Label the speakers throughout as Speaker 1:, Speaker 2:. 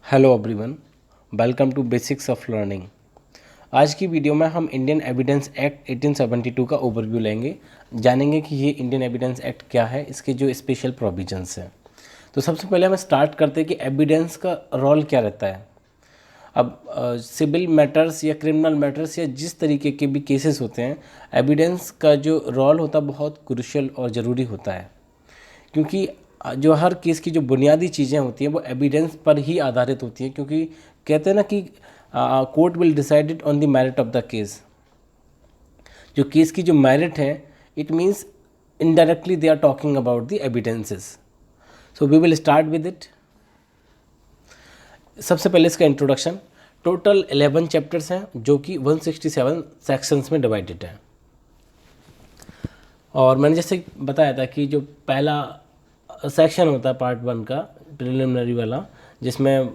Speaker 1: Hello everyone, welcome to basics of learning. आज की video में हम इंडियन एविडेंस एक्ट 1872 का ओवरव्यू लेंगे, जानेंगे कि ये इंडियन एविडेंस एक्ट क्या है, इसके जो स्पेशल प्रोविजंस हैं। तो सबसे पहले हम स्टार्ट करते हैं कि एविडेंस का रोल क्या रहता है। अब सिविल मैटर्स या क्रिमिनल मैटर्स या जिस तरीके के भी केसेस होते हैं, एविडेंस का जो रोल होता है बहुत क्रूशियल और ज़रूरी होता है, क्योंकि जो हर केस की जो बुनियादी चीज़ें होती हैं वो एविडेंस पर ही आधारित होती हैं। क्योंकि कहते हैं ना कि court will decided on the merit of the case. जो केस की जो मेरिट है, it means indirectly they are talking about the evidences. So we will start with it. सबसे पहले इसका इंट्रोडक्शन। टोटल 11 चैप्टर्स हैं जो कि 167 सेक्शंस में डिवाइडेड हैं। और मैंने जैसे बताया था कि जो पहला सेक्शन होता है पार्ट 1 का, प्रिलिमिनरी वाला, जिसमें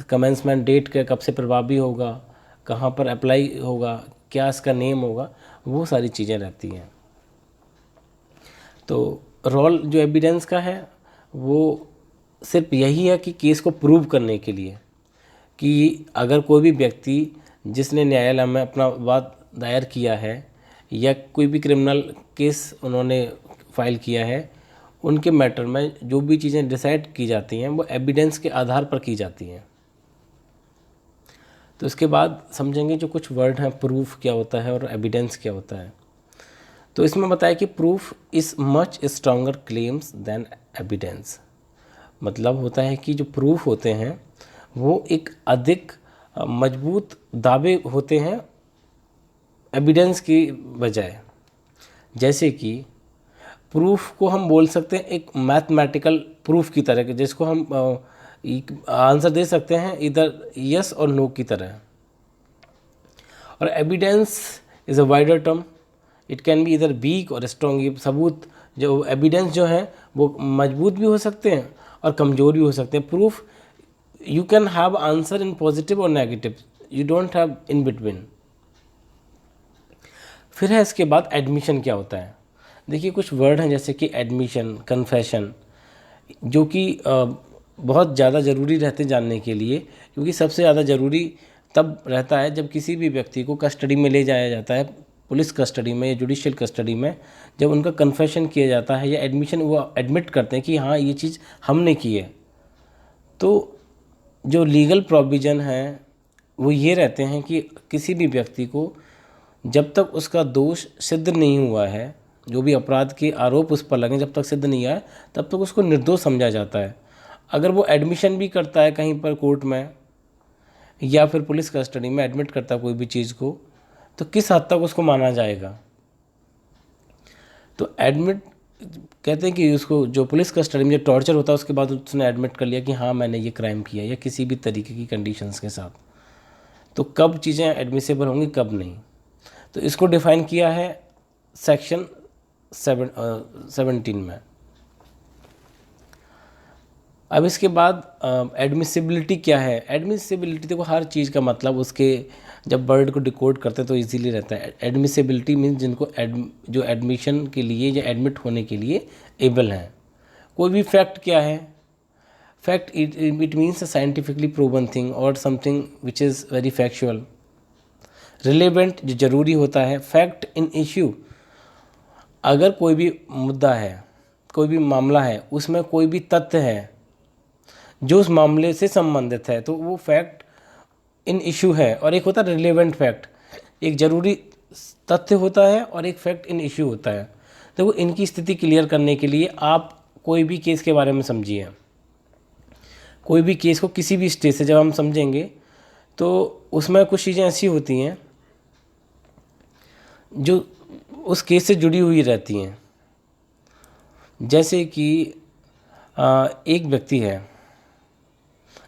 Speaker 1: कमेंसमेंट डेट का कब से प्रभावी होगा, कहाँ पर अप्लाई होगा, क्या इसका नेम होगा, वो सारी चीज़ें रहती हैं। तो रोल जो एविडेंस का है वो सिर्फ यही है कि केस को प्रूव करने के लिए, कि अगर कोई भी व्यक्ति जिसने न्यायालय में अपना वाद दायर किया है या कोई भी क्रिमिनल केस उन्होंने फाइल किया है, उनके मैटर में जो भी चीज़ें डिसाइड की जाती हैं वो एविडेंस के आधार पर की जाती हैं। तो इसके बाद समझेंगे जो कुछ वर्ड हैं, प्रूफ क्या होता है और एविडेंस क्या होता है। तो इसमें बताया कि proof is much stronger claims than evidence. मतलब होता है कि जो प्रूफ होते हैं वो एक अधिक मजबूत दावे होते हैं एविडेंस की बजाय। जैसे कि प्रूफ को हम बोल सकते हैं एक मैथमेटिकल प्रूफ की तरह, जिसको हम आंसर दे सकते हैं इधर यस और नो की तरह। और evidence is a wider term, it can be इधर वीक और स्ट्रॉन्ग। ये सबूत जो एविडेंस जो है वो मजबूत भी हो सकते हैं और कमज़ोर भी हो सकते हैं। Proof you can have answer in positive और negative, you don't have in between. फिर है इसके बाद एडमिशन क्या होता है। देखिए कुछ वर्ड हैं जैसे कि एडमिशन, कन्फेशन, जो कि बहुत ज़्यादा ज़रूरी रहते जानने के लिए, क्योंकि सबसे ज़्यादा ज़रूरी तब रहता है जब किसी भी व्यक्ति को कस्टडी में ले जाया जाता है, पुलिस कस्टडी में या जुडिशियल कस्टडी में, जब उनका कन्फेशन किया जाता है या एडमिशन, वो एडमिट करते हैं कि हाँ ये चीज़ हमने की है। तो जो लीगल प्रोविज़न है वो ये रहते हैं कि किसी भी व्यक्ति को जब तक उसका दोष सिद्ध नहीं हुआ है, जो भी अपराध के आरोप उस पर लगे जब तक सिद्ध नहीं आए, तब तक उसको निर्दोष समझा जाता है। अगर वो एडमिशन भी करता है कहीं पर कोर्ट में या फिर पुलिस कस्टडी में एडमिट करता है कोई भी चीज़ को, तो किस हद तक उसको माना जाएगा। तो एडमिट कहते हैं कि उसको जो पुलिस कस्टडी में जो टॉर्चर होता है उसके बाद उसने एडमिट कर लिया कि हाँ मैंने ये क्राइम किया, या किसी भी तरीके की कंडीशंस के साथ, तो कब चीज़ें एडमिसेबल होंगी कब नहीं। तो इसको डिफ़ाइन किया है सेक्शन 17 में। अब इसके बाद एडमिसिबिलिटी क्या है। एडमिसिबिलिटी देखो हर चीज़ का मतलब उसके जब वर्ड को डिकोड करते हैं तो इजीली रहता है। एडमिसिबिलिटी मीन्स जिनको जो एडमिशन के लिए या एडमिट होने के लिए एबल हैं। कोई भी फैक्ट क्या है, fact it means a scientifically proven thing और something which is very factual. Relevant जो ज़रूरी होता है। फैक्ट इन इश्यू, अगर कोई भी मुद्दा है, कोई भी मामला है, उसमें कोई भी तथ्य है जो उस मामले से संबंधित है, तो वो फैक्ट इन इशू है। और एक होता है रिलेवेंट फैक्ट, एक ज़रूरी तथ्य होता है और एक फैक्ट इन इशू होता है। तो इनकी स्थिति क्लियर करने के लिए आप कोई भी केस के बारे में समझिए। कोई भी केस को किसी भी स्टेज से जब हम समझेंगे तो उसमें कुछ चीज़ें ऐसी होती हैं जो उस केस से जुड़ी हुई रहती हैं। जैसे कि एक व्यक्ति है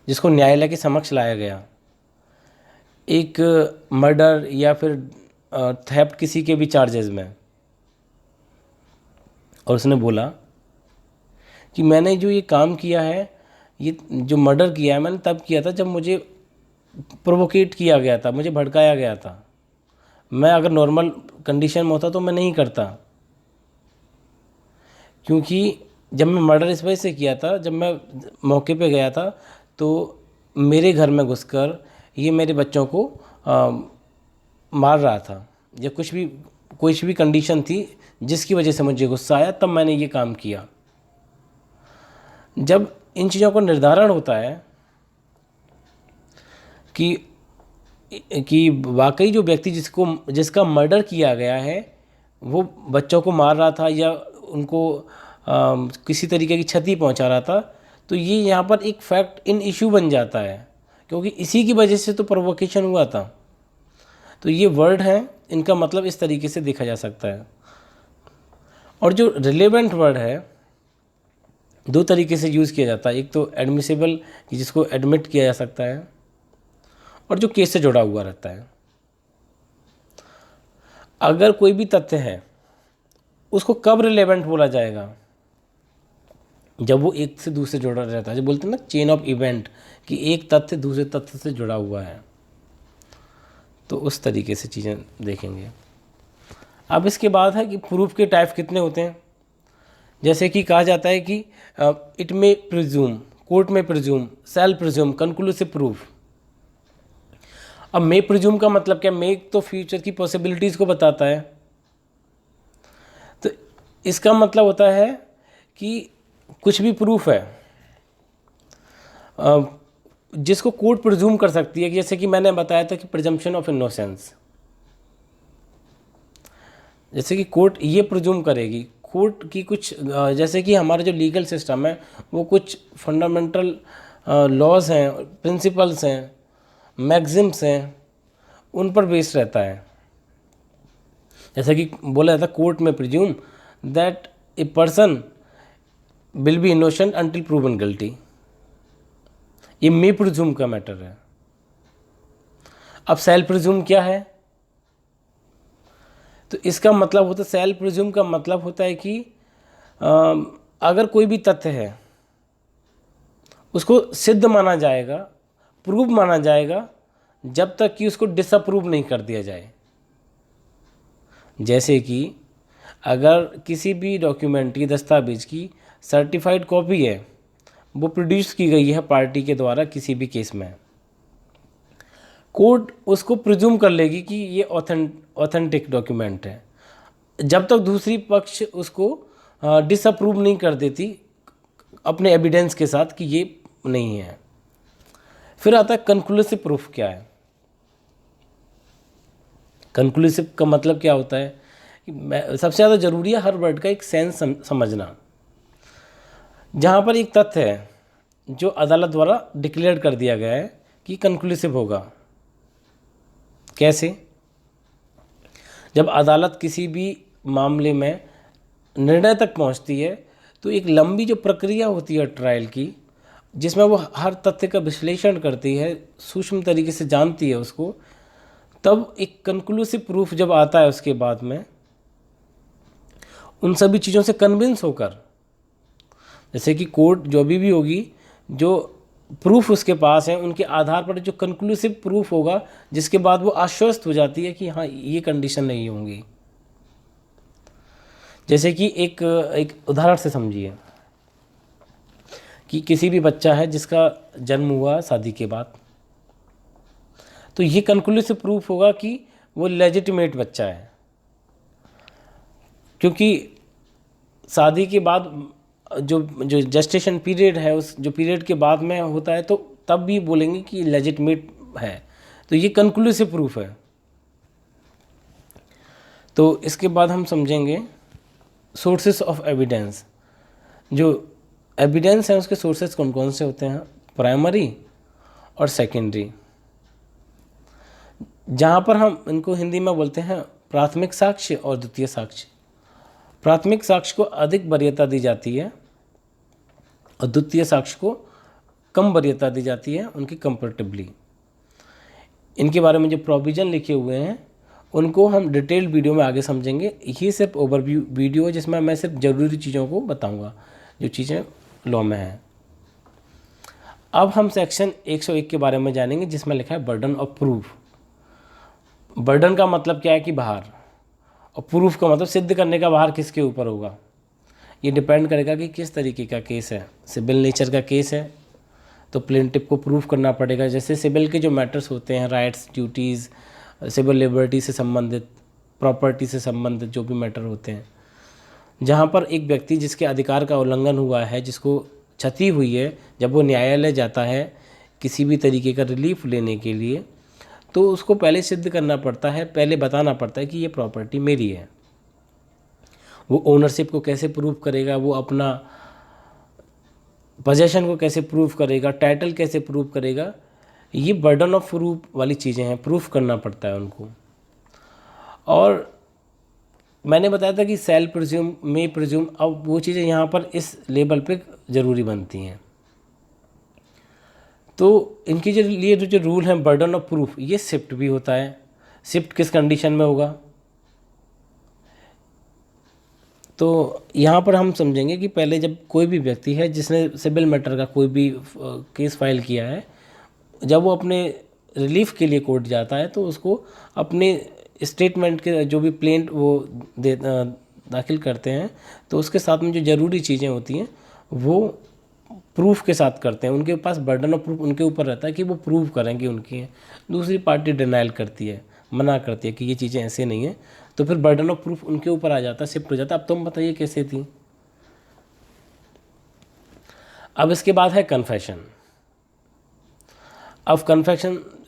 Speaker 1: जिसको न्यायालय के समक्ष लाया गया, एक मर्डर या फिर थेफ्ट किसी के भी चार्जेस में, और उसने बोला कि मैंने जो ये काम किया है, ये जो मर्डर किया है मैंने तब किया था जब मुझे प्रोवोकेट किया गया था, मुझे भड़काया गया था। मैं अगर नॉर्मल कंडीशन में होता तो मैं नहीं करता, क्योंकि जब मैं मर्डर इस वजह से किया था, जब मैं मौके पे गया था तो मेरे घर में घुसकर ये मेरे बच्चों को मार रहा था, या कुछ भी कंडीशन थी जिसकी वजह से मुझे गुस्सा आया, तब मैंने ये काम किया। जब इन चीज़ों का निर्धारण होता है कि वाकई जो व्यक्ति जिसका मर्डर किया गया है वो बच्चों को मार रहा था या उनको किसी तरीके की क्षति पहुंचा रहा था, तो ये यहाँ पर एक फैक्ट इन इशू बन जाता है, क्योंकि इसी की वजह से तो प्रोवोकेशन हुआ था। तो ये वर्ड हैं, इनका मतलब इस तरीके से देखा जा सकता है। और जो रिलेवेंट वर्ड है दो तरीके से यूज़ किया जाता है, एक तो एडमिसिबल जिसको एडमिट किया जा सकता है, और जो केस से जुड़ा हुआ रहता है। अगर कोई भी तथ्य है उसको कब रिलेवेंट बोला जाएगा? जब वो एक से दूसरे जुड़ा रहता है, जो बोलते हैं ना चेन ऑफ इवेंट, कि एक तथ्य दूसरे तथ्य से जुड़ा हुआ है, तो उस तरीके से चीज़ें देखेंगे। अब इसके बाद है कि प्रूफ के टाइप कितने होते हैं। जैसे कि कहा जाता है कि इट मे प्रिज्यूम, कोर्ट में प्रिज्यूम, शैल प्रिज्यूम, कंक्लूसिव प्रूफ। अब मे प्रिज्यूम का मतलब क्या? मे तो फ्यूचर की पॉसिबिलिटीज़ को बताता है, तो इसका मतलब होता है कि कुछ भी प्रूफ है जिसको कोर्ट प्रिज्यूम कर सकती है, जैसे कि मैंने बताया था कि प्रिजम्पशन ऑफ इनोसेंस, जैसे कि कोर्ट ये प्रिज्यूम करेगी, कोर्ट की कुछ जैसे कि हमारा जो लीगल सिस्टम है वो कुछ फंडामेंटल लॉज हैं, प्रिंसिपल्स हैं, मैक्सिम्स हैं, उन पर बेस्ड रहता है। जैसा कि बोला जाता है कोर्ट में presume that a person will be innocent until proven guilty. ये मे प्रिज्यूम का मैटर है। अब सेल प्रिज्यूम क्या है? तो इसका मतलब होता है, सेल प्रिज्यूम का मतलब होता है कि अगर कोई भी तथ्य है उसको सिद्ध माना जाएगा, प्रूव माना जाएगा, जब तक कि उसको डिसअप्रूव नहीं कर दिया जाए। जैसे कि अगर किसी भी डॉक्यूमेंट की, दस्तावेज की सर्टिफाइड कॉपी है, वो प्रोड्यूस की गई है पार्टी के द्वारा किसी भी केस में, कोर्ट उसको प्रिज्यूम कर लेगी कि ये ऑथेंटिक डॉक्यूमेंट है, जब तक दूसरी पक्ष उसको डिसअप्रूव नहीं कर देती अपने एविडेंस के साथ कि ये नहीं है। फिर आता है कंक्लूसिव प्रूफ। क्या है कंक्लूसिव का मतलब? क्या होता है कि सबसे ज़्यादा ज़रूरी है हर वर्ड का एक सेंस समझना। जहाँ पर एक तथ्य है जो अदालत द्वारा डिक्लेयर कर दिया गया है कि कंक्लूसिव होगा। कैसे? जब अदालत किसी भी मामले में निर्णय तक पहुंचती है तो एक लंबी जो प्रक्रिया होती है ट्रायल की, जिसमें वो हर तथ्य का विश्लेषण करती है, सूक्ष्म तरीके से जानती है उसको, तब एक कंक्लूसिव प्रूफ जब आता है उसके बाद में उन सभी चीज़ों से कन्विंस होकर, जैसे कि कोर्ट जो भी होगी, जो प्रूफ उसके पास है उनके आधार पर जो कंक्लूसिव प्रूफ होगा, जिसके बाद वो आश्वस्त हो जाती है कि हाँ ये कंडीशन नहीं होंगी। जैसे कि एक उदाहरण से समझिए कि किसी भी बच्चा है जिसका जन्म हुआ शादी के बाद, तो ये कंक्लूसिव प्रूफ होगा कि वो लेजिटिमेट बच्चा है, क्योंकि शादी के बाद जो जेस्टेशन पीरियड है, उस जो पीरियड के बाद में होता है, तो तब भी बोलेंगे कि लेजिटिमेट है। तो ये कंक्लूसिव प्रूफ है। तो इसके बाद हम समझेंगे सोर्सेस ऑफ एविडेंस। जो एविडेंस है उसके सोर्सेस कौन कौन से होते हैं? प्राइमरी और सेकेंडरी, जहाँ पर हम इनको हिंदी में बोलते हैं प्राथमिक साक्ष्य और द्वितीय साक्ष्य। प्राथमिक साक्ष्य को अधिक वरीयता दी जाती है और द्वितीय साक्ष्य को कम वरीयता दी जाती है उनकी कंपैरेटिवली। इनके बारे में जो प्रोविज़न लिखे हुए हैं उनको हम डिटेल्ड वीडियो में आगे समझेंगे। ये सिर्फ ओवरव्यू वीडियो है जिसमें मैं सिर्फ ज़रूरी चीज़ों को बताऊंगा जो चीज़ें लॉ में हैं। अब हम सेक्शन 101 के बारे में जानेंगे, जिसमें लिखा है बर्डन ऑफ प्रूफ। बर्डन का मतलब क्या है कि भार, और प्रूफ का मतलब सिद्ध करने का भार किसके ऊपर होगा। ये डिपेंड करेगा कि किस तरीके का केस है। सिविल नेचर का केस है तो प्लेंटिफ को प्रूव करना पड़ेगा। जैसे सिविल के जो मैटर्स होते हैं, राइट्स, ड्यूटीज़, सिविल लिबर्टी से संबंधित, प्रॉपर्टी से संबंधित जो भी मैटर होते हैं, जहाँ पर एक व्यक्ति जिसके अधिकार का उल्लंघन हुआ है, जिसको क्षति हुई है, जब वो न्यायालय जाता है किसी भी तरीके का रिलीफ लेने के लिए, तो उसको पहले सिद्ध करना पड़ता है, पहले बताना पड़ता है कि ये प्रॉपर्टी मेरी है। वो ओनरशिप को कैसे प्रूव करेगा, वो अपना पोजेशन को कैसे प्रूव करेगा, टाइटल कैसे प्रूव करेगा, ये बर्डन ऑफ प्रूफ वाली चीज़ें हैं, प्रूफ करना पड़ता है उनको। और मैंने बताया था कि सेल प्रिज्यूम, मे प्रिज्यूम, अब वो चीज़ें यहाँ पर इस लेवल पे ज़रूरी बनती हैं। तो इनके जो लिए जो रूल हैं बर्डन ऑफ प्रूफ, ये शिफ्ट भी होता है। शिफ्ट किस कंडीशन में होगा, तो यहाँ पर हम समझेंगे कि पहले जब कोई भी व्यक्ति है जिसने सिविल मैटर का कोई भी केस फाइल किया है, जब वो अपने रिलीफ के लिए कोर्ट जाता है तो उसको अपने स्टेटमेंट के जो भी प्लेंट वो दाखिल करते हैं, तो उसके साथ में जो ज़रूरी चीज़ें होती हैं वो प्रूफ के साथ करते हैं। उनके पास बर्डन ऑफ प्रूफ उनके ऊपर रहता है कि वो प्रूव करेंगे उनकी हैं। दूसरी पार्टी डिनाइल करती है, मना करती है कि ये चीज़ें ऐसे नहीं हैं, तो फिर बर्डन ऑफ प्रूफ उनके ऊपर आ जाता है, शिफ्ट हो जाता है। अब तुम बताइए कैसे थी। अब इसके बाद है कन्फेशन। अब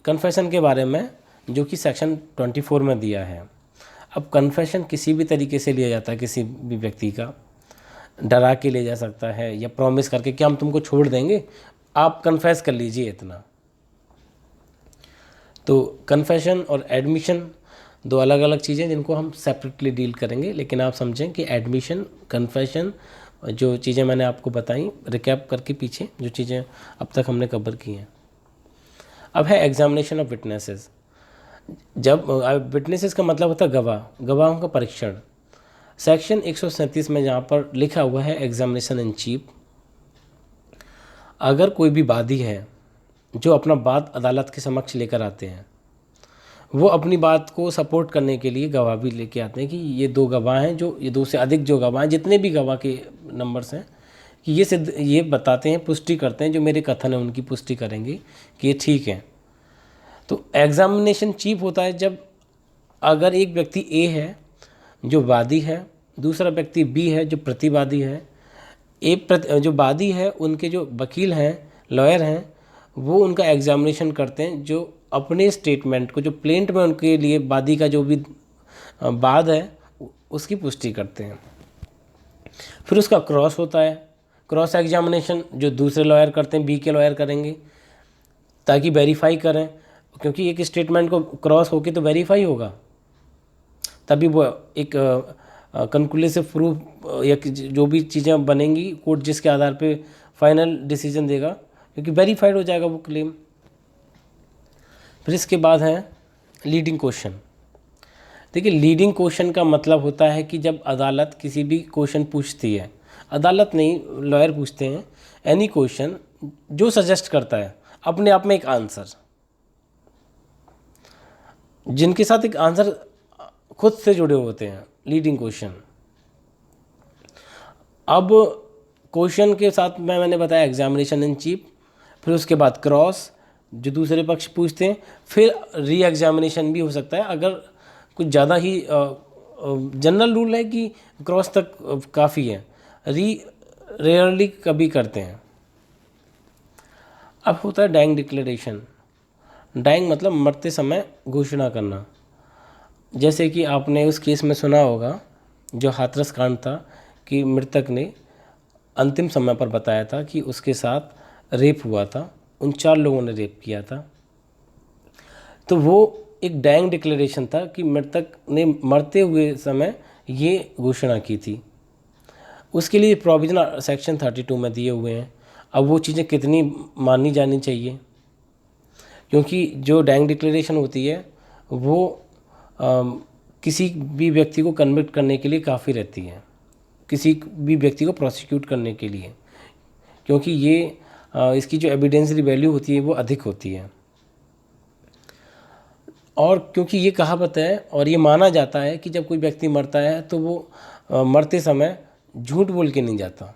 Speaker 1: कन्फेशन के बारे में जो कि सेक्शन 24 में दिया है। अब कन्फेशन किसी भी तरीके से लिया जाता है, किसी भी व्यक्ति का डरा के ले जा सकता है या प्रॉमिस करके कि हम तुमको छोड़ देंगे, आप कन्फेस कर लीजिए इतना। तो कन्फेशन और एडमिशन दो अलग अलग चीज़ें जिनको हम सेपरेटली डील करेंगे, लेकिन आप समझें कि एडमिशन, कन्फेशन, जो चीज़ें मैंने आपको बताई रिकैप करके पीछे जो चीज़ें अब तक हमने कवर की हैं। अब है एग्जामिनेशन ऑफ विटनेसेस। जब विटनेसेस का मतलब होता है गवाहों का परीक्षण। सेक्शन 137 में जहाँ पर लिखा हुआ है एग्जामिनेशन इन चीफ, अगर कोई भी वादी है जो अपना बात अदालत के समक्ष लेकर आते हैं, वो अपनी बात को सपोर्ट करने के लिए गवाह भी लेके आते हैं कि ये दो गवाह हैं, जो ये दो से अधिक जो गवाह हैं, जितने भी गवाह के नंबर्स हैं, कि ये बताते हैं, पुष्टि करते हैं, जो मेरे कथन है उनकी पुष्टि करेंगे कि ये ठीक है। तो एग्जामिनेशन चीफ होता है जब अगर एक व्यक्ति ए है जो वादी है, दूसरा व्यक्ति बी है जो प्रतिवादी है। जो वादी है उनके जो वकील हैं, लॉयर हैं, वो उनका एग्जामिनेशन करते हैं, जो अपने स्टेटमेंट को, जो प्लेंट में उनके लिए वादी का जो भी वाद है उसकी पुष्टि करते हैं। फिर उसका क्रॉस होता है, क्रॉस एग्जामिनेशन जो दूसरे लॉयर करते हैं, बी के लॉयर करेंगे ताकि वेरीफाई करें, क्योंकि एक स्टेटमेंट को क्रॉस होके तो वेरीफाई होगा, तभी वो एक कंक्लूसिव प्रूफ या जो भी चीज़ें बनेंगी, कोर्ट जिसके आधार पे फाइनल डिसीजन देगा, क्योंकि वेरीफाइड हो जाएगा वो क्लेम। फिर इसके बाद है लीडिंग क्वेश्चन। देखिए, लीडिंग क्वेश्चन का मतलब होता है कि जब अदालत किसी भी क्वेश्चन पूछती है, अदालत नहीं, लॉयर पूछते हैं, एनी क्वेश्चन जो सजेस्ट करता है अपने आप में एक आंसर, जिनके साथ एक आंसर खुद से जुड़े होते हैं, लीडिंग क्वेश्चन। अब क्वेश्चन के साथ मैंने बताया एग्जामिनेशन इन चीफ, फिर उसके बाद क्रॉस जो दूसरे पक्ष पूछते हैं, फिर री एग्जामिनेशन भी हो सकता है अगर कुछ ज़्यादा ही जनरल रूल है कि क्रॉस तक काफ़ी है, रेयरली कभी करते हैं। अब होता है डाइंग डिक्लेरेशन। डाइंग मतलब मरते समय घोषणा करना। जैसे कि आपने उस केस में सुना होगा जो हाथरस कांड था, कि मृतक ने अंतिम समय पर बताया था कि उसके साथ रेप हुआ था, उन 4 लोगों ने रेप किया था। तो वो एक डाइंग डिक्लेरेशन था कि मृतक ने मरते हुए समय ये घोषणा की थी। उसके लिए प्रोविजन सेक्शन 32 में दिए हुए हैं। अब वो चीज़ें कितनी मानी जानी चाहिए, क्योंकि जो डाइंग डिक्लेरेशन होती है वो किसी भी व्यक्ति को कन्विक्ट करने के लिए काफ़ी रहती है, किसी भी व्यक्ति को प्रोसिक्यूट करने के लिए, क्योंकि ये इसकी जो एविडेंशियल वैल्यू होती है वो अधिक होती है। और क्योंकि ये कहावत है और ये माना जाता है कि जब कोई व्यक्ति मरता है तो वो मरते समय झूठ बोल के नहीं जाता।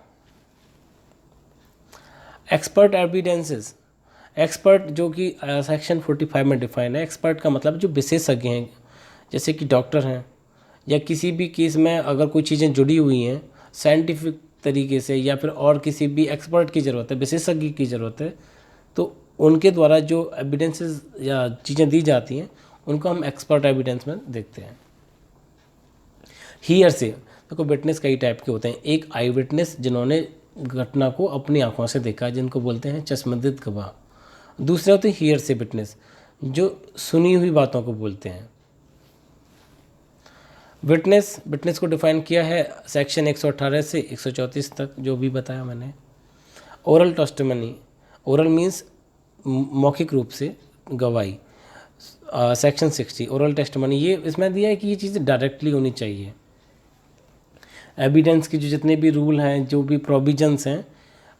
Speaker 1: एक्सपर्ट एविडेंसेस, एक्सपर्ट जो कि सेक्शन 45 में डिफाइन है। एक्सपर्ट का मतलब जो विशेषज्ञ हैं, जैसे कि डॉक्टर हैं, या किसी भी केस में अगर कोई चीज़ें जुड़ी हुई हैं साइंटिफिक तरीके से, या फिर और किसी भी एक्सपर्ट की ज़रूरत है, विशेषज्ञ की ज़रूरत है, तो उनके द्वारा जो एविडेंसेस या चीज़ें दी जाती हैं उनको हम एक्सपर्ट एविडेंस में देखते हैं। हियर से देखो, विटनेस कई टाइप के होते हैं। एक आई विटनेस, जिन्होंने घटना को अपनी आंखों से देखा, जिनको बोलते हैं चश्मदीद गवाह। दूसरे होते हैं हियर से विटनेस, जो सुनी हुई बातों को बोलते हैं। विटनेस को डिफाइन किया है सेक्शन 118 से 134 तक, जो भी बताया मैंने। ओरल टेस्टिमनी, ओरल मीन्स मौखिक रूप से गवाही, सेक्शन 60। ओरल टेस्टिमनी, ये इसमें दिया है कि ये चीज़ें डायरेक्टली होनी चाहिए। एविडेंस के जो जितने भी रूल हैं, जो भी प्रोविजंस हैं,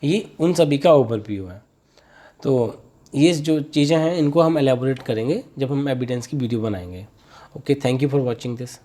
Speaker 1: ये उन सभी का ओवरव्यू है। तो ये जो चीज़ें हैं इनको हम एलैबोरेट करेंगे जब हम एविडेंस की वीडियो बनाएंगे। Okay, thank you for watching this.